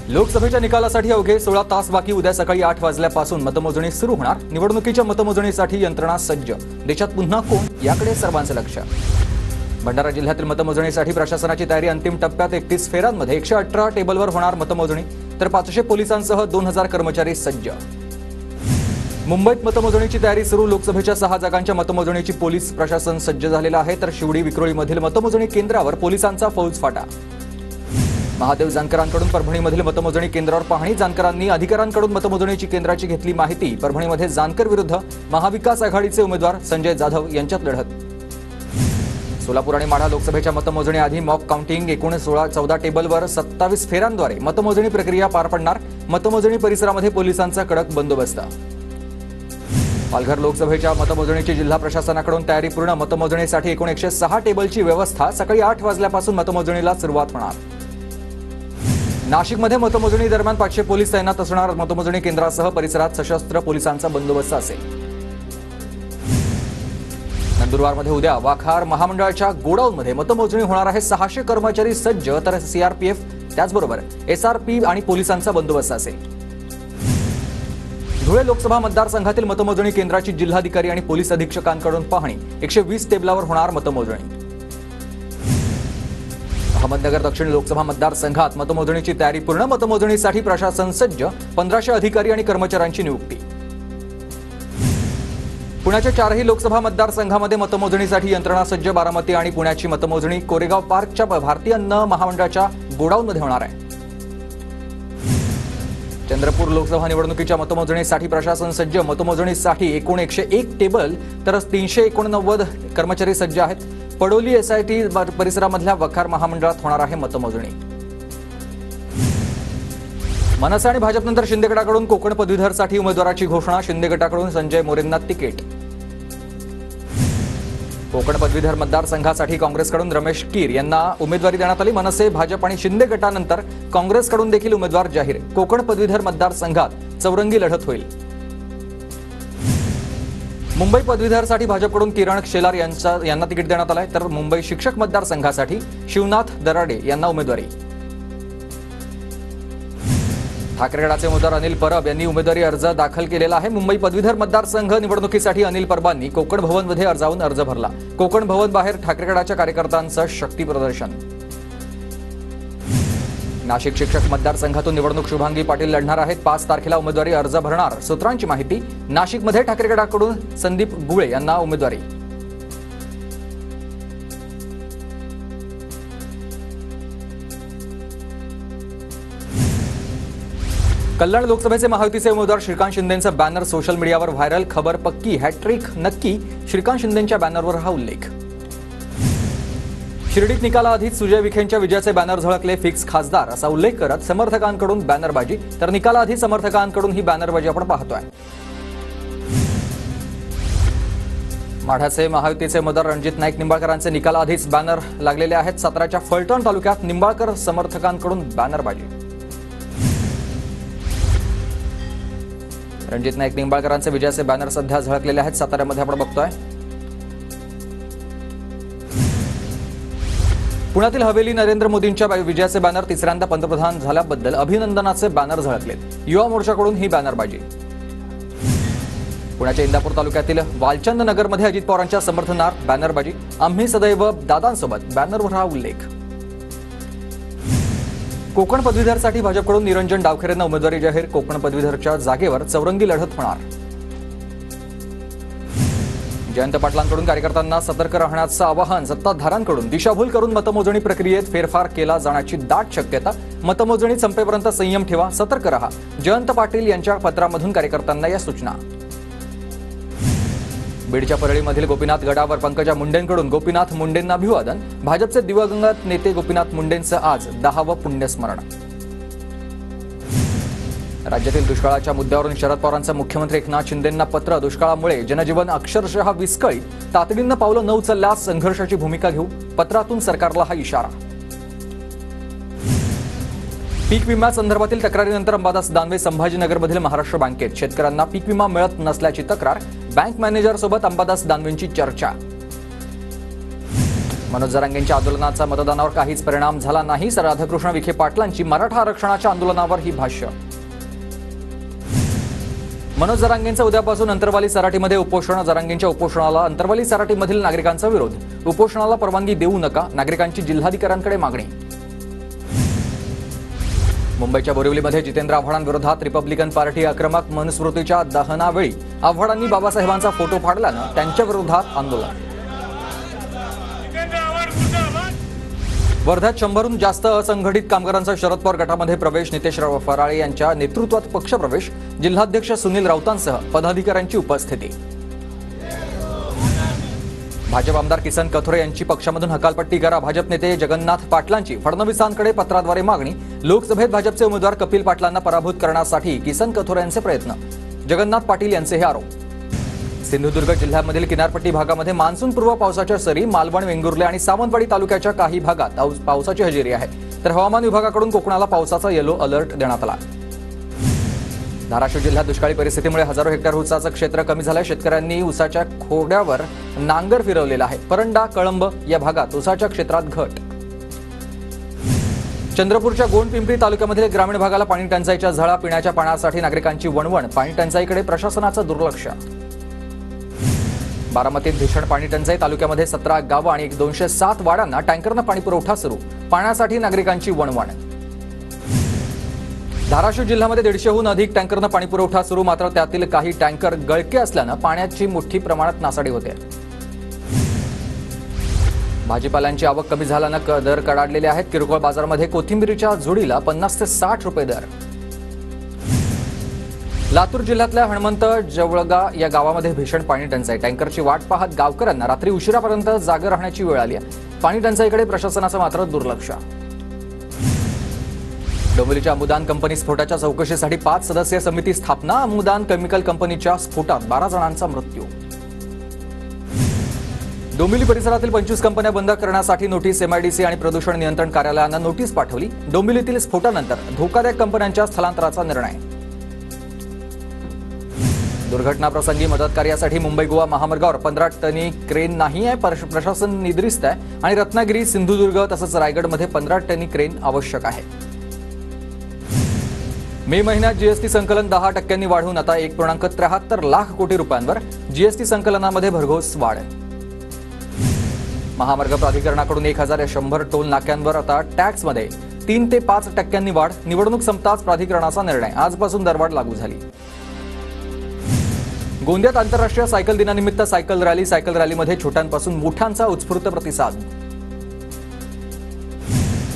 लोकसभेच्या निकालासाठी अवघे 16 तास बाकी. उद्या सकाळी 8 वाजल्यापासून मतमोजणी सुरू होणार. निवडणुकीच्या मतमोजणीसाठी यंत्रणा सज्ज. देशात पुन्हा कोण याकडे सर्वांचं लक्ष. भंडारा जिल्ह्यातील मतमोजणीसाठी प्रशासनाची तयारी अंतिम टप्प्यात. 31 फेऱ्यांमध्ये 118 टेबलवर होणार मतमोजणी. तर 500 पोलिसांसह 2000 कर्मचारी सज्ज. मुंबईत मतमोजणीची तयारी सुरू. लोकसभेच्या 6 जागांच्या मतमोजणीची पोलीस प्रशासन सज्ज झालेलं आहे. तर शिवडी विक्रोळीमधील मतमोजणी केंद्रावर पोलिसांचा फौज फाटा. महादेव जानकरांकडून परभणीमधील मतमोजणी केंद्रावर पाहणी. जानकरांनी अधिकाऱ्यांकडून मतमोजणीची केंद्राची घेतली माहिती. परभणीमध्ये जानकर विरुद्ध महाविकास आघाडीचे उमेदवार संजय जाधव यांच्यात लढत. सोलापूर आणि माढा लोकसभेच्या मतमोजणीआधी मॉक काउंटिंग. एकूण 14 टेबलवर 27 फेऱ्यांद्वारे मतमोजणी प्रक्रिया पार पडणार. मतमोजणी परिसरामध्ये पोलिसांचा कडक बंदोबस्त. पालघर लोकसभेच्या मतमोजणीची जिल्हा प्रशासनाकडून तयारी पूर्ण. मतमोजणीसाठी एकूण 106 टेबलची व्यवस्था. सकाळी 8 वाजल्यापासून मतमोजणीला सुरुवात होणार. नाशिकमध्ये मतमोजणी दरम्यान 500 पोलीस तैनात असणार. मतमोजणी केंद्रासह परिसरात सशस्त्र पोलिसांचा बंदोबस्त असेल. नंदुरबारमध्ये उद्या वाखार महामंडळाच्या गोडाऊनमध्ये मतमोजणी होणार आहे. 600 कर्मचारी सज्ज. तर सीआरपीएफ त्याचबरोबर एसआरपी आणि पोलिसांचा बंदोबस्त असेल. धुळे लोकसभा मतदारसंघातील मतमोजणी केंद्राची जिल्हाधिकारी आणि पोलीस अधीक्षकांकडून पाहणी. 120 टेबलावर होणार मतमोजणी. अहमदनगर दक्षिण लोकसभा मतदारसंघात मतमोजणीची तयारी पूर्ण. मतमोजणीसाठी प्रशासन सज्ज. 1500 अधिकारी आणि कर्मचाऱ्यांची नियुक्ती. पुण्याच्या 4ही लोकसभा मतदारसंघामध्ये मतमोजणीसाठी यंत्रणा सज्ज. बारामती आणि पुण्याची मतमोजणी कोरेगाव पार्कच्या भारतीय अन्न महामंडळाच्या गोडाऊनमध्ये होणार आहे. चंद्रपूर लोकसभा निवडणुकीच्या मतमोजणीसाठी प्रशासन सज्ज. मतमोजणीसाठी एकूण 101 टेबल तर 389 कर्मचारी सज्ज आहेत. पडोली एसआयटी परिसरामधल्या वखार महामंडळात होणार आहे मतमोजणी. मनसे आणि भाजपनंतर शिंदे गटाकडून कोकण पदवीधरसाठी उमेदवाराची घोषणा. शिंदे गटाकडून संजय मोरेंना तिकीट. कोकण पदवीधर मतदारसंघासाठी काँग्रेसकडून रमेश कीर यांना उमेदवारी देण्यात आली. मनसे, भाजप आणि शिंदे गटानंतर काँग्रेसकडून देखील उमेदवार जाहीर. कोकण पदवीधर मतदारसंघात चौरंगी लढत होईल. मुंबई पदवीधरसाठी भाजपकडून किरण शेलार यांना तिकीट देण्यात आलंय. तर मुंबई शिक्षक मतदारसंघासाठी शिवनाथ दराडे यांना उमेदवारी. ठाकरे गटाचे उमेदवार अनिल परब यांनी उमेदवारी अर्ज दाखल केलेला आहे. मुंबई पदवीधर मतदारसंघ निवडणुकीसाठी अनिल परबांनी कोकण भवनमध्ये जाऊन अर्ज भरला. कोकण भवन बाहेर ठाकरे गटाच्या कार्यकर्त्यांचं शक्ती प्रदर्शन. नाशिक शिक्षक मतदारसंघातून निवडणूक शुभांगी पाटील लढणार आहेत. 5 तारखेला उमेदवारी अर्ज भरणार. सूत्रांची माहिती. नाशिकमध्ये ठाकरे गटाकडून संदीप गुळे यांना उमेदवारी. कल्याण लोकसभेचे महायुतीचे उमेदवार श्रीकांत शिंदेंचा बॅनर सोशल मीडियावर व्हायरल. खबर पक्की, हॅट्रिक नक्की. श्रीकांत शिंदेंच्या बॅनरवर हा उल्लेख. शिर्डीत निकालाआधीच सुजय विखेंच्या विजयाचे बॅनर झळकले. फिक्स खासदार असा उल्लेख करत समर्थकांकडून बॅनरबाजी. तर निकालाआधी समर्थकांकडून ही बॅनरबाजी आपण पाहतोय. माढ्याचे महायुतीचे उमेदवार रणजित नाईक निंबाळकरांचे निकालाआधीच बॅनर लागलेले आहेत. साताऱ्याच्या फलटण तालुक्यात निंबाळकर समर्थकांकडून बॅनरबाजी. रणजित नाईक निंबाळकरांचे विजयाचे बॅनर सध्या झळकलेले आहेत. साताऱ्यामध्ये आपण बघतोय. पुण्यातील हवेली नरेंद्र मोदींच्या विजयाचे बॅनर. तिसऱ्यांदा पंतप्रधान झाल्याबद्दल अभिनंदनाचे बॅनर झळकलेत. युवा मोर्चाकडून ही बॅनरबाजी. पुण्याच्या इंदापूर तालुक्यातील वालचंद नगरमध्ये अजित पवारांच्या समर्थनार्थ बॅनरबाजी. आम्ही सदैव दादांसोबत बॅनरवर हा उल्लेख. कोकण पदवीधरसाठी भाजपकडून निरंजन डावखरेंना उमेदवारी जाहीर. कोकण पदवीधरच्या जागेवर चौरंगी लढत होणार. जयंत पाटलांकडून कार्यकर्त्यांना सतर्क राहण्याचं आवाहन. सत्ताधाऱ्यांकडून दिशाभूल करून मतमोजणी प्रक्रियेत फेरफार केला जाण्याची दाट शक्यता. मतमोजणी संपेपर्यंत संयम ठेवा, सतर्क रहा. जयंत पाटील यांच्या पत्रामधून कार्यकर्त्यांना या सूचना. बीडच्या परळीमधील गोपीनाथ गडावर पंकजा मुंडेंकडून गोपीनाथ मुंडेंना अभिवादन. भाजपचे दिवंगत नेते गोपीनाथ मुंडेंचं आज 10वं पुण्यस्मरण. राज्यातील दुष्काळाच्या मुद्द्यावरून शरद पवारांचं मुख्यमंत्री एकनाथ शिंदेंना पत्र. दुष्काळामुळे जनजीवन अक्षरशः विस्कळीत. तातडीनं पावलं न उचलल्यास संघर्षाची भूमिका घेऊ. पत्रातून सरकारला हा इशारा. पीक विम्यासंदर्भातील तक्रारीनंतर अंबादास दानवे संभाजीनगरमधील महाराष्ट्र बँकेत. शेतकऱ्यांना पीक विमा मिळत नसल्याची तक्रार. बँक मॅनेजरसोबत अंबादास दानवेंची चर्चा. मनोज जरांगेंच्या आंदोलनाचा मतदानावर काहीच परिणाम झाला नाही. तर राधाकृष्ण विखे पाटलांची मराठा आरक्षणाच्या आंदोलनावर ही भाष्य. मनोज जरांगेंचं उद्यापासून अंतरवाली सराटीमध्ये उपोषण. जरांगेंच्या उपोषणाला अंतरवाली सराटीमधील नागरिकांचा विरोध. उपोषणाला परवानगी देऊ नका, नागरिकांची जिल्हाधिकाऱ्यांकडे मागणी. मुंबईच्या बोरिवलीमध्ये जितेंद्र आव्हाडांविरोधात रिपब्लिकन पार्टी आक्रमक. मनुस्मृतीच्या दहनावेळी आव्हाडांनी बाबासाहेबांचा फोटो फाडल्यानं त्यांच्या विरोधात आंदोलन. वर्ध्यात 100हून जास्त असंघटित कामगारांचा शरद पवार गटामध्ये प्रवेश. नितेश फराळे यांच्या नेतृत्वात पक्षप्रवेश. जिल्हाध्यक्ष सुनील राऊतांसह पदाधिकाऱ्यांची उपस्थिती. भाजप आमदार किसन कथोरे यांची पक्षामधून हकालपट्टी करा. भाजप नेते जगन्नाथ पाटलांची फडणवीसांकडे पत्राद्वारे मागणी. लोकसभेत भाजपचे उमेदवार कपिल पाटलांना पराभूत करण्यासाठी किसन कथोरे यांचे प्रयत्न. जगन्नाथ पाटील यांचे हे आरोप. सिंधुदुर्ग जिल्ह्यामधील किनारपट्टी भागामध्ये मान्सूनपूर्व पावसाच्या सरी. मालवण, वेंगुर्ले आणि सावंतवाडी तालुक्याच्या काही भागात पावसाची हजेरी आहे. तर हवामान विभागाकडून कोकणाला पावसाचा येलो अलर्ट देण्यात आला. धाराशिव जिल्ह्यात दुष्काळी परिस्थितीमुळे हजारो हेक्टर ऊसाचं क्षेत्र कमी झालंय. शेतकऱ्यांनी ऊसाच्या खोड्यावर नांगर फिरवलेला आहे. परंडा, कळंब या भागात ऊसाच्या क्षेत्रात घट. चंद्रपूरच्या गोंडपिंपरी तालुक्यामधील ग्रामीण भागाला पाणी टंचाईच्या झळा. पिण्याच्या पाण्यासाठी नागरिकांची वणवण. पाणी टंचाईकडे प्रशासनाचं दुर्लक्ष. बारामतीत भीषण पाणी टंचाई. तालुक्यामध्ये 17 गावं आणि 207 वाड्यांना टँकरनं पाणी पुरवठा सुरू. पाण्यासाठी नागरिकांची वणवण. धाराशिव जिल्ह्यामध्ये 150हून अधिक टँकरनं पाणी पुरवठा सुरू. मात्र त्यातील काही टँकर गळके असल्यानं पाण्याची मोठी प्रमाणात नासाडी होते. भाजीपाल्यांची आवक कमी झाल्यानं दर कडाडलेले आहेत. किरकोळ बाजारामध्ये कोथिंबीरीच्या जोडीला 50 ते 60 रुपये दर. लातूर जिल्ह्यातल्या हणमंत जवळगा या गावामध्ये भीषण पाणी टंचाई. टँकरची वाट पाहत गावकऱ्यांना रात्री उशिरापर्यंत जागे राहण्याची वेळ आली आहे. पाणी टंचाईकडे प्रशासनाचं मात्र दुर्लक्ष. डोंबिवलीच्या अमुदान कंपनी स्फोटाच्या चौकशीसाठी 5 सदस्यीय समिती स्थापना. अमुदान केमिकल कंपनीच्या स्फोटात 12 जणांचा मृत्यू. डोंबिवली परिसरातील 25 कंपन्या बंद करण्यासाठी नोटीस. एमआयडीसी आणि प्रदूषण नियंत्रण कार्यालयानं नोटीस पाठवली. डोंबिवलीतील स्फोटानंतर धोकादायक कंपन्यांच्या स्थलांतराचा निर्णय. दुर्घटनाप्रसंगी मदत कार्यासाठी मुंबई गोवा महामार्गावर 15 टनी क्रेन नाही आहे. प्रशासन निद्रिस्त आहे आणि रत्नागिरी, सिंधुदुर्ग तसंच रायगडमध्ये 15 टनी क्रेन आवश्यक आहे. मे महिन्यात जीएसटी संकलन 10% वाढून आता 1.73 लाख कोटी रुपयांवर. जीएसटी संकलनामध्ये भरघोस वाढ. महामार्ग प्राधिकरणाकडून 1100 टोल नाक्यांवर आता टॅक्समध्ये 3 ते 5% वाढ. निवडणूक संपताच प्राधिकरणाचा निर्णय. आजपासून दरवाढ लागू झाली. गोंदियात आंतरराष्ट्रीय सायकल दिनानिमित्त सायकल रॅली. सायकल रॅलीमध्ये छोट्यांपासून मोठ्यांचा उत्स्फूर्त प्रतिसाद.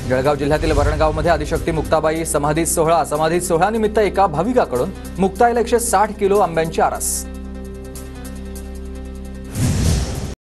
जळगाव जिल्ह्यातील वरणगावमध्ये आदिशक्ती मुक्ताबाई समाधी सोहळा. समाधी सोहळ्यानिमित्त एका भाविकाकडून मुक्ताईला 160 किलो आंब्यांची आरास.